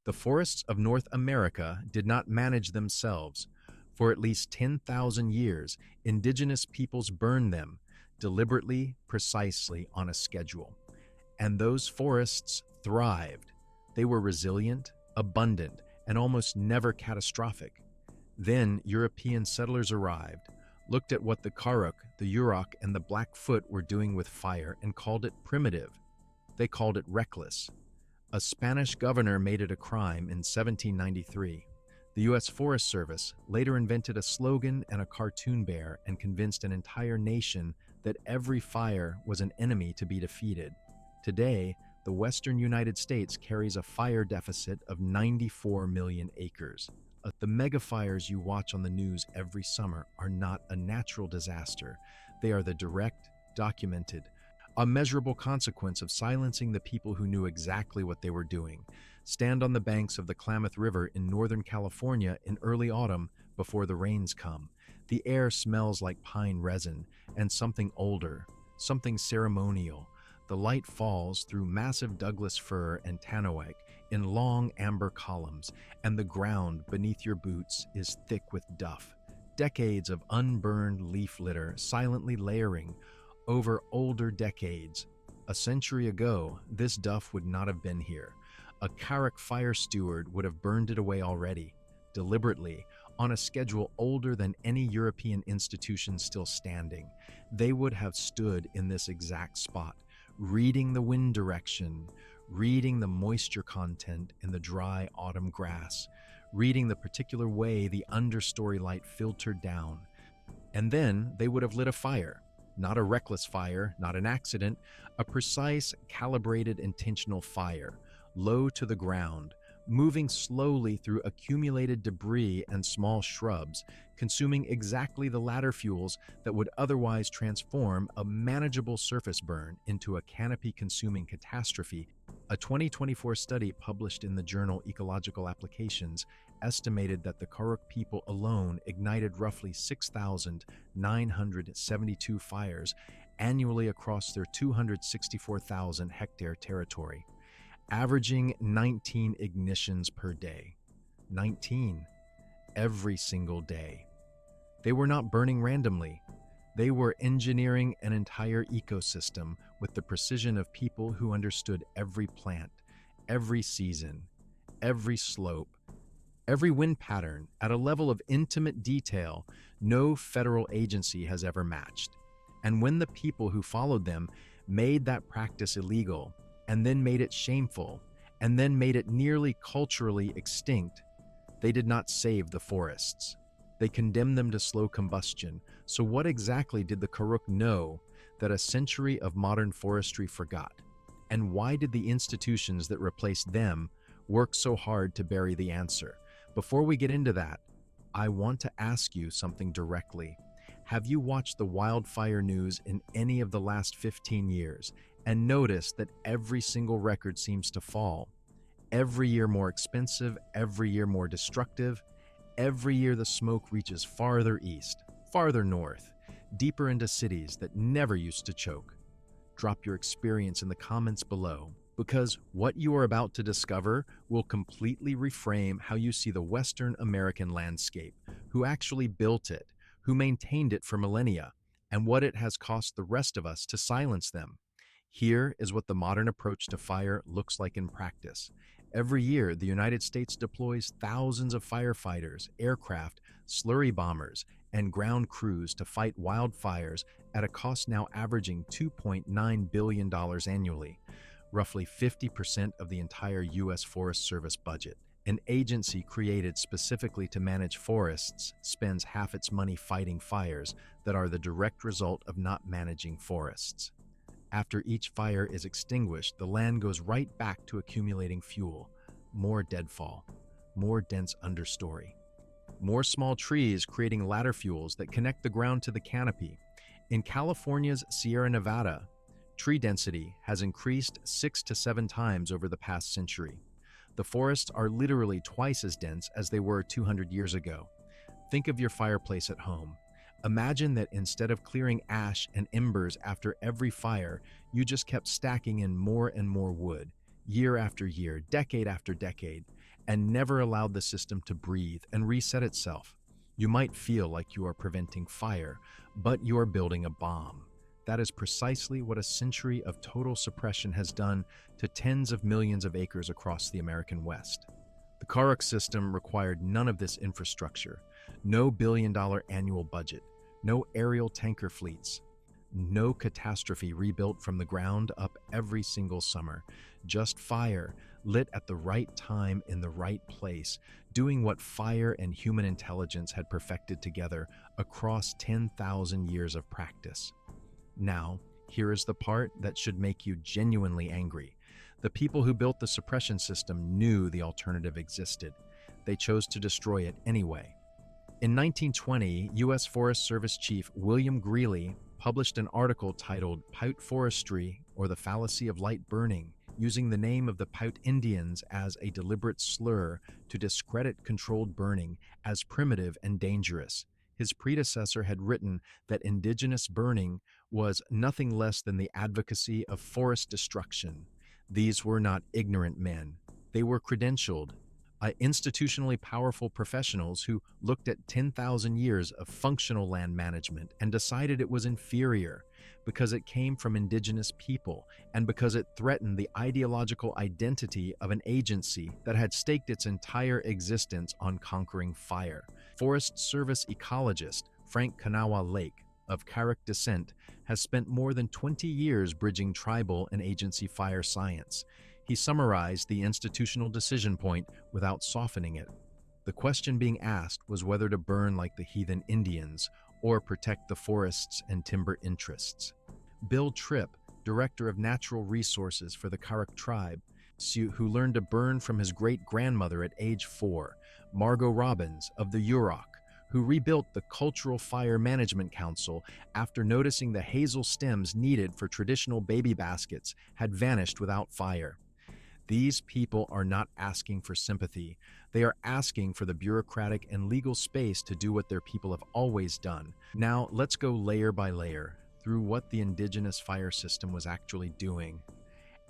The forests of North America did not manage themselves. For at least 10,000 years, indigenous peoples burned them, deliberately, precisely, on a schedule. And those forests thrived. They were resilient, abundant, and almost never catastrophic. Then European settlers arrived, looked at what the Karuk, the Yurok, and the Blackfoot were doing with fire and called it primitive. They called it reckless. A Spanish governor made it a crime in 1793. The U.S. Forest Service later invented a slogan and a cartoon bear and convinced an entire nation that every fire was an enemy to be defeated. Today, the western United States carries a fire deficit of 94 million acres. The megafires you watch on the news every summer are not a natural disaster. They are the direct, documented, a measurable consequence of silencing the people who knew exactly what they were doing. Stand on the banks of the Klamath River in Northern California in early autumn before the rains come. The air smells like pine resin and something older, something ceremonial. The light falls through massive Douglas fir and tanoic in long amber columns, and the ground beneath your boots is thick with duff. Decades of unburned leaf litter silently layering over older decades. A century ago, this duff would not have been here. A Karuk fire steward would have burned it away already, deliberately, on a schedule older than any European institution still standing. They would have stood in this exact spot, reading the wind direction, reading the moisture content in the dry autumn grass, reading the particular way the understory light filtered down. And then they would have lit a fire. Not a reckless fire, not an accident, a precise, calibrated, intentional fire, low to the ground, moving slowly through accumulated debris and small shrubs, consuming exactly the ladder fuels that would otherwise transform a manageable surface burn into a canopy-consuming catastrophe. A 2024 study published in the journal Ecological Applications estimated that the Karuk people alone ignited roughly 6,972 fires annually across their 264,000 hectare territory, averaging 19 ignitions per day. 19. Every single day. They were not burning randomly. They were engineering an entire ecosystem with the precision of people who understood every plant, every season, every slope, every wind pattern at a level of intimate detail no federal agency has ever matched. And when the people who followed them made that practice illegal, and then made it shameful, and then made it nearly culturally extinct, they did not save the forests. They condemned them to slow combustion. So what exactly did the Karuk know that a century of modern forestry forgot? And why did the institutions that replaced them work so hard to bury the answer? Before we get into that, I want to ask you something directly. Have you watched the wildfire news in any of the last 15 years and noticed that every single record seems to fall? Every year more expensive, every year more destructive. Every year the smoke reaches farther east, farther north, deeper into cities that never used to choke. Drop your experience in the comments below, because what you are about to discover will completely reframe how you see the Western American landscape, who actually built it, who maintained it for millennia, and what it has cost the rest of us to silence them. Here is what the modern approach to fire looks like in practice. Every year, the United States deploys thousands of firefighters, aircraft, slurry bombers, and ground crews to fight wildfires at a cost now averaging $2.9 billion annually, roughly 50% of the entire U.S. Forest Service budget. An agency created specifically to manage forests spends half its money fighting fires that are the direct result of not managing forests. After each fire is extinguished, the land goes right back to accumulating fuel, more deadfall, more dense understory, more small trees creating ladder fuels that connect the ground to the canopy. In California's Sierra Nevada, tree density has increased 6 to 7 times over the past century. The forests are literally twice as dense as they were 200 years ago. Think of your fireplace at home. Imagine that instead of clearing ash and embers after every fire, you just kept stacking in more and more wood, year after year, decade after decade. and never allowed the system to breathe and reset itself. You might feel like you are preventing fire, but you are building a bomb. That is precisely what a century of total suppression has done to tens of millions of acres across the American West. The Karuk system required none of this infrastructure, no billion-dollar annual budget, no aerial tanker fleets, no catastrophe rebuilt from the ground up every single summer, just fire lit at the right time in the right place, doing what fire and human intelligence had perfected together across 10,000 years of practice. Now, here is the part that should make you genuinely angry. The people who built the suppression system knew the alternative existed. They chose to destroy it anyway. In 1920, U.S. Forest Service Chief William Greeley published an article titled Piute Forestry, or the Fallacy of Light Burning, using the name of the Piute Indians as a deliberate slur to discredit controlled burning as primitive and dangerous. His predecessor had written that indigenous burning was nothing less than the advocacy of forest destruction. These were not ignorant men. They were credentialed, institutionally powerful professionals who looked at 10,000 years of functional land management and decided it was inferior because it came from indigenous people and because it threatened the ideological identity of an agency that had staked its entire existence on conquering fire. Forest Service ecologist Frank Kanawha Lake, of Karuk descent, has spent more than 20 years bridging tribal and agency fire science. He summarized the institutional decision point without softening it. The question being asked was whether to burn like the heathen Indians or protect the forests and timber interests. Bill Tripp, director of natural resources for the Karuk tribe, who learned to burn from his great-grandmother at age 4, Margot Robbins of the Yurok, who rebuilt the Cultural Fire Management Council after noticing the hazel stems needed for traditional baby baskets had vanished without fire. These people are not asking for sympathy. They are asking for the bureaucratic and legal space to do what their people have always done. Now, let's go layer by layer through what the indigenous fire system was actually doing,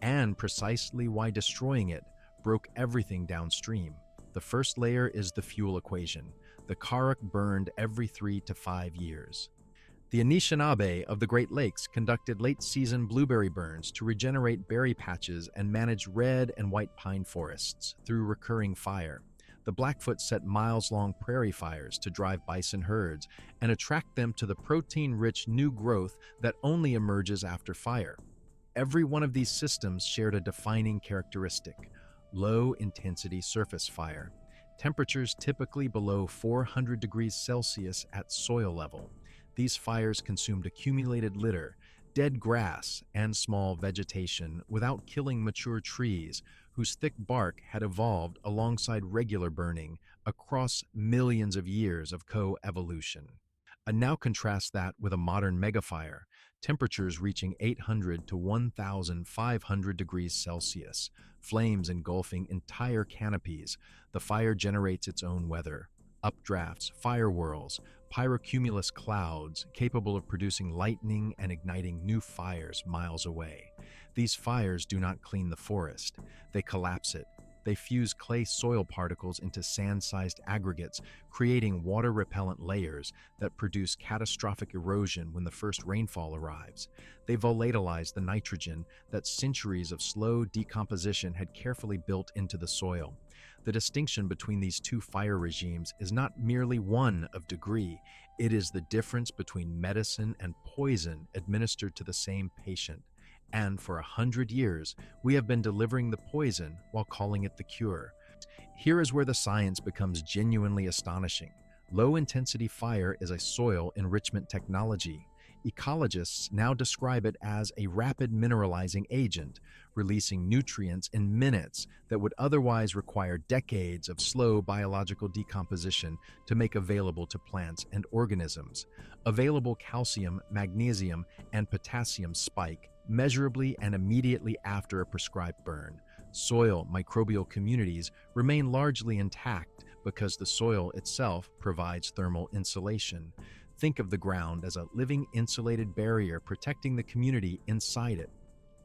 and precisely why destroying it broke everything downstream. The first layer is the fuel equation. The Karuk burned every 3 to 5 years. The Anishinaabe of the Great Lakes conducted late-season blueberry burns to regenerate berry patches and manage red and white pine forests through recurring fire. The Blackfoot set miles-long prairie fires to drive bison herds and attract them to the protein-rich new growth that only emerges after fire. Every one of these systems shared a defining characteristic: low-intensity surface fire. Temperatures typically below 400 degrees Celsius at soil level. These fires consumed accumulated litter, dead grass, and small vegetation without killing mature trees whose thick bark had evolved alongside regular burning across millions of years of co-evolution. And now contrast that with a modern megafire, temperatures reaching 800 to 1,500 degrees Celsius, flames engulfing entire canopies. The fire generates its own weather, updrafts, fire whirls, pyrocumulus clouds capable of producing lightning and igniting new fires miles away. These fires do not clean the forest, they collapse it. They fuse clay soil particles into sand-sized aggregates, creating water-repellent layers that produce catastrophic erosion when the first rainfall arrives. They volatilize the nitrogen that centuries of slow decomposition had carefully built into the soil. The distinction between these two fire regimes is not merely one of degree, it is the difference between medicine and poison administered to the same patient. And for 100 years, we have been delivering the poison while calling it the cure. Here is where the science becomes genuinely astonishing. Low-intensity fire is a soil enrichment technology. Ecologists now describe it as a rapid mineralizing agent, releasing nutrients in minutes that would otherwise require decades of slow biological decomposition to make available to plants and organisms. Available calcium, magnesium, and potassium spike measurably and immediately after a prescribed burn. Soil microbial communities remain largely intact because the soil itself provides thermal insulation. Think of the ground as a living insulated barrier protecting the community inside it.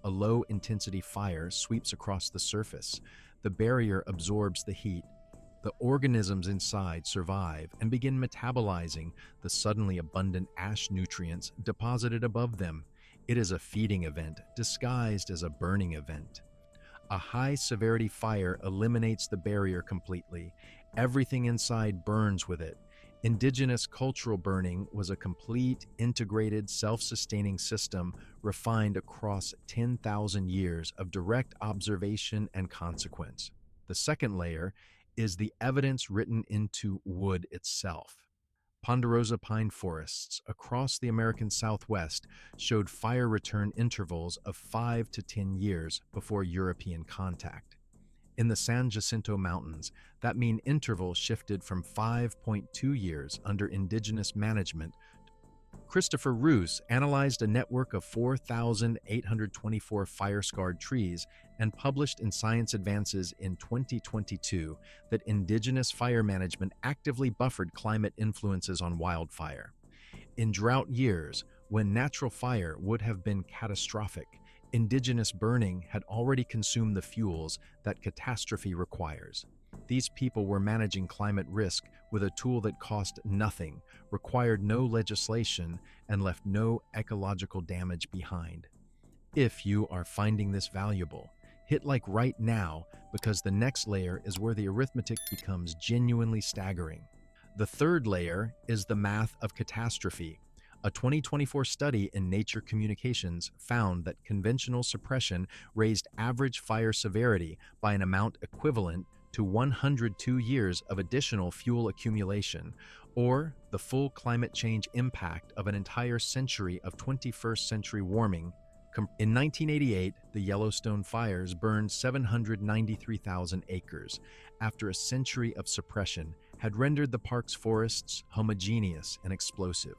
a low-intensity fire sweeps across the surface. The barrier absorbs the heat. The organisms inside survive and begin metabolizing the suddenly abundant ash nutrients deposited above them. It is a feeding event disguised as a burning event. A high-severity fire eliminates the barrier completely. Everything inside burns with it. Indigenous cultural burning was a complete, integrated, self-sustaining system refined across 10,000 years of direct observation and consequence. The second layer is the evidence written into wood itself. Ponderosa pine forests across the American Southwest showed fire return intervals of 5 to 10 years before European contact. In the San Jacinto Mountains, that mean interval shifted from 5.2 years under indigenous management. Christopher Roos analyzed a network of 4,824 fire-scarred trees and published in Science Advances in 2022 that indigenous fire management actively buffered climate influences on wildfire. In drought years, when natural fire would have been catastrophic, indigenous burning had already consumed the fuels that catastrophe requires. These people were managing climate risk with a tool that cost nothing, required no legislation, and left no ecological damage behind. If you are finding this valuable, hit like right now, because the next layer is where the arithmetic becomes genuinely staggering. The third layer is the math of catastrophe. A 2024 study in Nature Communications found that conventional suppression raised average fire severity by an amount equivalent to 102 years of additional fuel accumulation, or the full climate change impact of an entire century of 21st century warming. In 1988, the Yellowstone fires burned 793,000 acres, after a century of suppression had rendered the park's forests homogeneous and explosive.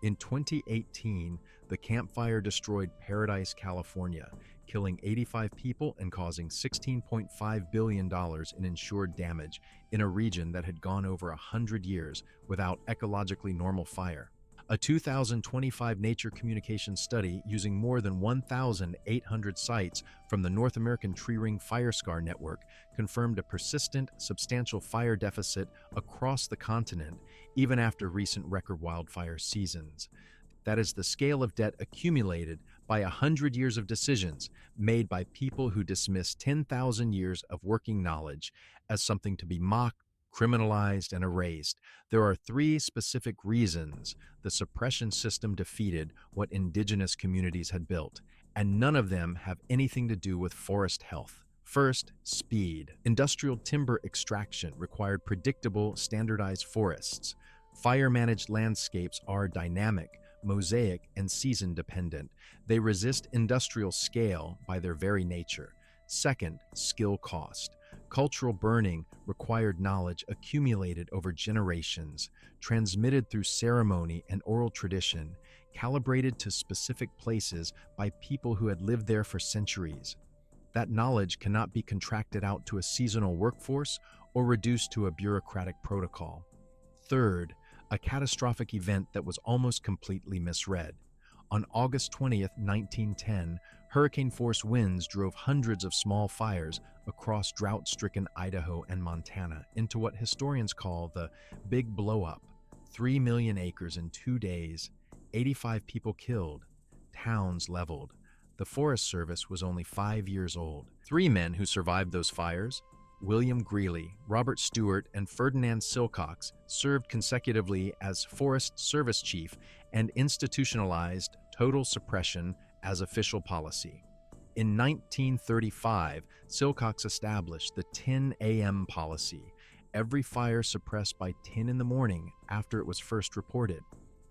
In 2018, the Camp Fire destroyed Paradise, California, killing 85 people and causing $16.5 billion in insured damage in a region that had gone over 100 years without ecologically normal fire. A 2025 Nature Communications study using more than 1,800 sites from the North American Tree Ring Fire Scar Network confirmed a persistent, substantial fire deficit across the continent, even after recent record wildfire seasons. That is the scale of debt accumulated by 100 years of decisions made by people who dismiss 10,000 years of working knowledge as something to be mocked, criminalized, and erased. There are 3 specific reasons the suppression system defeated what indigenous communities had built, and none of them have anything to do with forest health. First, speed. Industrial timber extraction required predictable, standardized forests. Fire-managed landscapes are dynamic, mosaic, and season-dependent. They resist industrial scale by their very nature. Second, skill cost. Cultural burning required knowledge accumulated over generations, transmitted through ceremony and oral tradition, calibrated to specific places by people who had lived there for centuries. That knowledge cannot be contracted out to a seasonal workforce or reduced to a bureaucratic protocol. Third, a catastrophic event that was almost completely misread. On August 20th, 1910, hurricane-force winds drove hundreds of small fires across drought-stricken Idaho and Montana into what historians call the Big Blow-Up. 3 million acres in 2 days, 85 people killed, towns leveled. The Forest Service was only 5 years old. 3 men who survived those fires, William Greeley, Robert Stewart, and Ferdinand Silcox, served consecutively as Forest Service Chief and institutionalized total suppression as official policy. In 1935, Silcox established the 10 a.m. policy, every fire suppressed by 10 in the morning after it was first reported.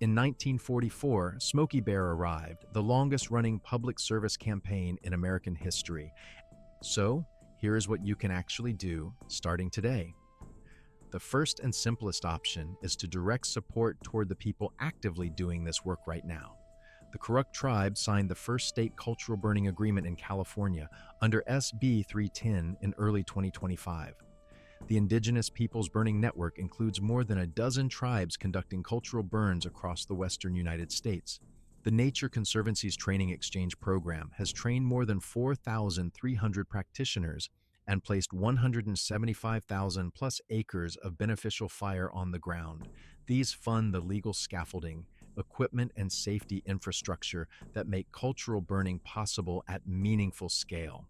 In 1944, Smokey Bear arrived, the longest-running public service campaign in American history. So, here is what you can actually do starting today. The first and simplest option is to direct support toward the people actively doing this work right now. The Karuk tribe signed the first state cultural burning agreement in California under SB 310 in early 2025. The Indigenous Peoples Burning Network includes more than a dozen tribes conducting cultural burns across the western United States. The Nature Conservancy's Training Exchange Program has trained more than 4,300 practitioners and placed 175,000 plus acres of beneficial fire on the ground. These fund the legal scaffolding, equipment, and safety infrastructure that make cultural burning possible at meaningful scale.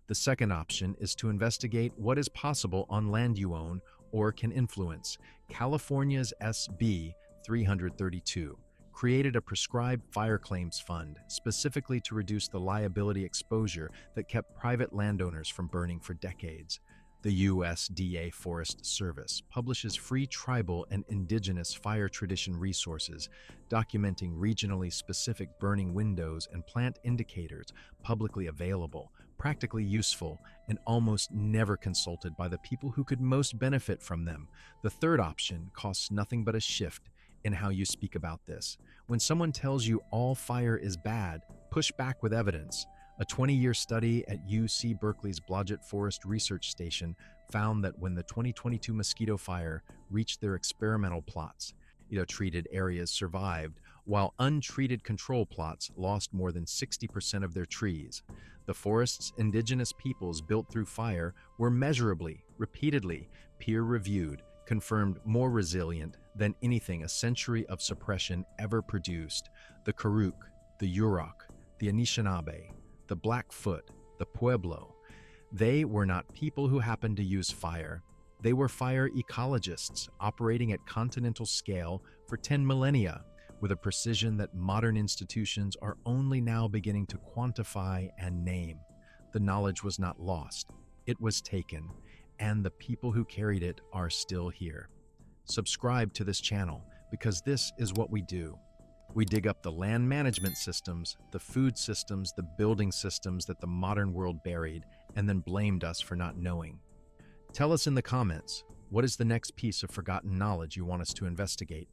The second option is to investigate what is possible on land you own or can influence. California's SB 332 created a prescribed fire claims fund specifically to reduce the liability exposure that kept private landowners from burning for decades. The USDA Forest Service publishes free tribal and indigenous fire tradition resources, documenting regionally specific burning windows and plant indicators, publicly available, practically useful, and almost never consulted by the people who could most benefit from them. The third option costs nothing but a shift in how you speak about this. When someone tells you all fire is bad, push back with evidence. A 20-year study at UC Berkeley's Blodgett Forest Research Station found that when the 2022 mosquito fire reached their experimental plots, treated areas survived, while untreated control plots lost more than 60% of their trees. The forest's indigenous peoples built through fire were measurably, repeatedly, peer-reviewed, confirmed more resilient than anything a century of suppression ever produced. The Karuk, the Yurok, the Anishinaabe, the Blackfoot, the Pueblo. They were not people who happened to use fire. They were fire ecologists operating at continental scale for 10 millennia, with a precision that modern institutions are only now beginning to quantify and name. The knowledge was not lost. It was taken, and the people who carried it are still here. Subscribe to this channel, because this is what we do. We dig up the land management systems, the food systems, the building systems that the modern world buried, and then blamed us for not knowing. Tell us in the comments, what is the next piece of forgotten knowledge you want us to investigate?